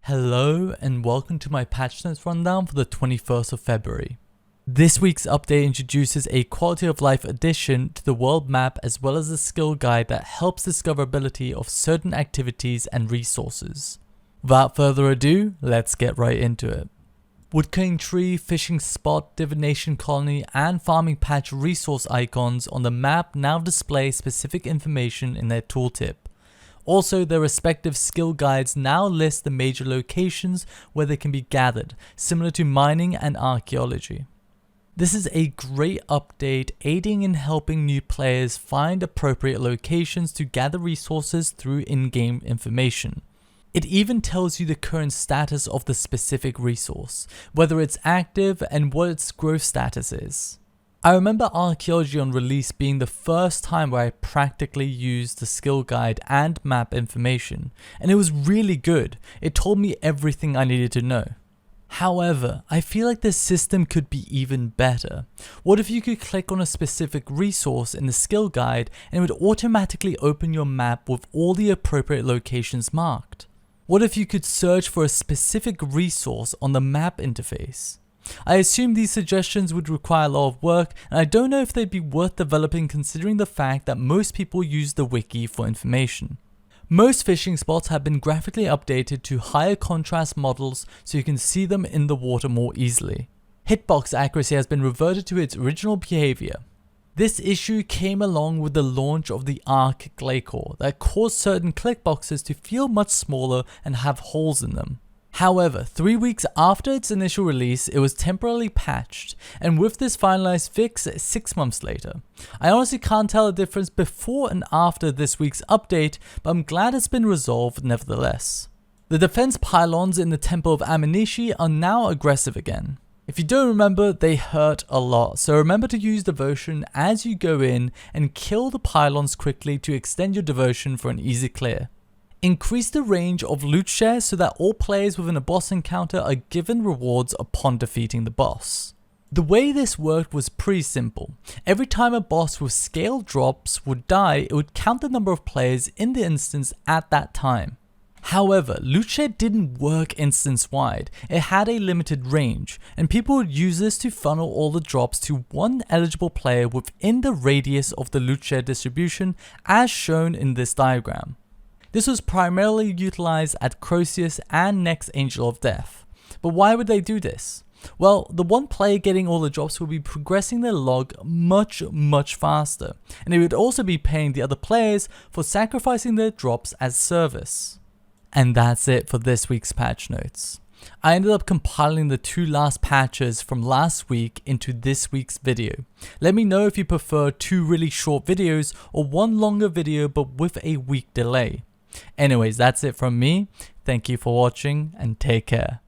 Hello and welcome to my patch notes rundown for the 21st of February. This week's update introduces a quality of life addition to the world map as well as a skill guide that helps discoverability of certain activities and resources. Without further ado, let's get right into it. Woodcutting tree, fishing spot, divination colony, and farming patch resource icons on the map now display specific information in their tooltip. Also, their respective skill guides now list the major locations where they can be gathered, similar to mining and archaeology. This is a great update aiding in helping new players find appropriate locations to gather resources through in-game information. It even tells you the current status of the specific resource, whether it's active and what its growth status is. I remember archaeology on release being the first time where I practically used the skill guide and map information, and it was really good. It told me everything I needed to know. However, I feel like this system could be even better. What if you could click on a specific resource in the skill guide and it would automatically open your map with all the appropriate locations marked? What if you could search for a specific resource on the map interface? I assume these suggestions would require a lot of work, and I don't know if they'd be worth developing considering the fact that most people use the wiki for information. Most fishing spots have been graphically updated to higher contrast models so you can see them in the water more easily. Hitbox accuracy has been reverted to its original behavior. This issue came along with the launch of the Arc Glacore that caused certain click boxes to feel much smaller and have holes in them. However, 3 weeks after its initial release, it was temporarily patched, and with this finalized fix 6 months later. I honestly can't tell the difference before and after this week's update, but I'm glad it's been resolved nevertheless. The defense pylons in the Temple of Aminishi are now aggressive again. If you don't remember, they hurt a lot, so remember to use devotion as you go in and kill the pylons quickly to extend your devotion for an easy clear. Increase the range of loot shares so that all players within a boss encounter are given rewards upon defeating the boss. The way this worked was pretty simple. Every time a boss with scale drops would die, it would count the number of players in the instance at that time. However, loot share didn't work instance-wide. It had a limited range, and people would use this to funnel all the drops to one eligible player within the radius of the loot share distribution as shown in this diagram. This was primarily utilized at Croesus and Next Angel of Death. But why would they do this? Well, the one player getting all the drops would be progressing their log much faster, and they would also be paying the other players for sacrificing their drops as service. And that's it for this week's patch notes. I ended up compiling the 2 last patches from last week into this week's video. Let me know if you prefer 2 really short videos or 1 longer video but with a week delay. Anyways, that's it from me. Thank you for watching and take care.